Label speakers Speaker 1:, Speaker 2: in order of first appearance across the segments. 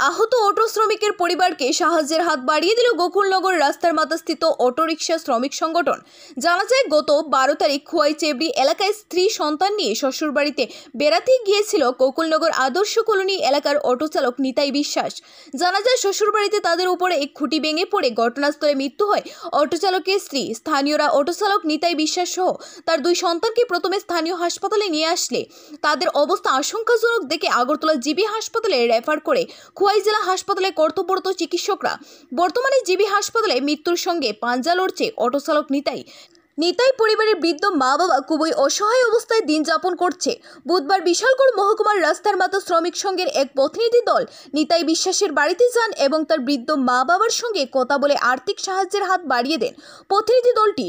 Speaker 1: আহত অটো শ্রমিকের পরিবারকে সাহায্যের হাত বাড়িয়ে দিল গোকুলনগর রাস্তার মাথাস্থিত অটোরিকশা শ্রমিক সংগঠন। জানা যায়, গত 12 তারিখ খোয়াই চেবড়ি এলাকায় স্ত্রী সন্তান নিয়ে শ্বশুরবাড়িতে বেড়াতে গিয়েছিল গোকুলনগর আদর্শ কলোনি এলাকার অটো চালক নিতাই বিশ্বাস। জানা যায়, শ্বশুরবাড়িতে তাদের উপরে এক খুঁটি ভেঙে পড়ে ঘটনাস্থলে মৃত্যু হয় অটো চালকের স্ত্রী। স্থানীয়রা অটো চালক নিতাই বিশ্বাস সহ তার 2 সন্তানকে প্রথমে স্থানীয় হাসপাতালে নিয়ে আসলে তাদের অবস্থা আশঙ্কাজনক দেখে আগরতলা জিবি হাসপাতালে রেফার করে খোয়াই জেলা হাসপাতালে কর্তব্যরত চিকিৎসকরা। বর্তমানে জিবি হাসপাতালে মৃত্যুর সঙ্গে পাঞ্জা লড়ছে অটো চালক নিতাই পরিবারের বৃদ্ধ মা বাবা খুবই অসহায় অবস্থায় দিন যাপন করছে। বুধবার বিশালগড় মহকুমার রাস্তার মাথা শ্রমিক সংঘের এক প্রতিনিধি দল নিতাই বিশ্বাসের বাড়িতে যান এবং তার বৃদ্ধ মা বাবার সঙ্গে কথা বলে আর্থিক সাহায্যের হাত বাড়িয়ে দেন প্রতিনিধি দলটি।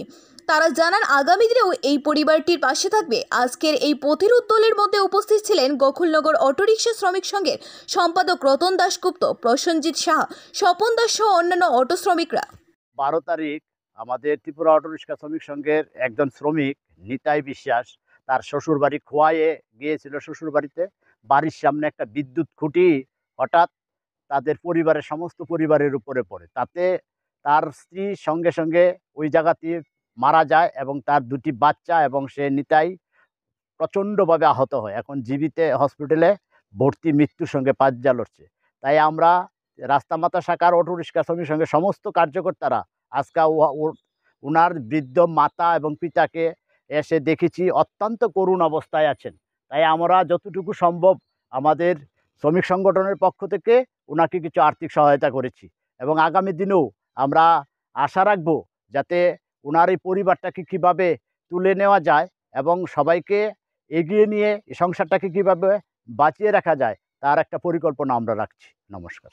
Speaker 1: তারা জানান, আগামী দিনেও এই পরিবারটির পাশে থাকবে। আজকের এই প্রতিরোধ দলের মধ্যে উপস্থিত ছিলেন গোকুলনগর অটোরিকশা শ্রমিক সংঘের সম্পাদক রতন দাশগুপ্ত, প্রসেনজিৎ সাহা, স্বপন দাস সহ অন্যান্য অটো শ্রমিকরা।
Speaker 2: 12 তারিখ আমাদের ত্রিপুরা অটোরিকশা শ্রমিক সংঘের একজন শ্রমিক নিতাই বিশ্বাস তার শ্বশুরবাড়ি খোয়াইয়ে গিয়েছিল। শ্বশুরবাড়িতে বাড়ির সামনে একটা বিদ্যুৎ খুঁটি হঠাৎ তাদের পরিবারের সমস্ত পরিবারের উপরে পড়ে। তাতে তার স্ত্রী সঙ্গে সঙ্গে ওই জায়গাতে মারা যায় এবং তার 2টি বাচ্চা এবং সে নিতাই প্রচণ্ডভাবে আহত হয়। এখন জীবিতে হসপিটালে ভর্তি, মৃত্যুর সঙ্গে পাঞ্জা লড়ছে। তাই আমরা রাস্তামাতা শাখার অটোরিকশা শ্রমিক সঙ্গে সমস্ত কার্যকর্তারা আজকে ওনার বৃদ্ধ মাতা এবং পিতাকে এসে দেখেছি, অত্যন্ত করুণ অবস্থায় আছেন। তাই আমরা যতটুকু সম্ভব আমাদের শ্রমিক সংগঠনের পক্ষ থেকে ওনাকে কিছু আর্থিক সহায়তা করেছি এবং আগামী দিনেও আমরা আশা রাখব যাতে ওনার এই পরিবারটাকে কীভাবে তুলে নেওয়া যায় এবং সবাইকে এগিয়ে নিয়ে এই সংসারটাকে কীভাবে বাঁচিয়ে রাখা যায় তার একটা পরিকল্পনা আমরা রাখছি। নমস্কার।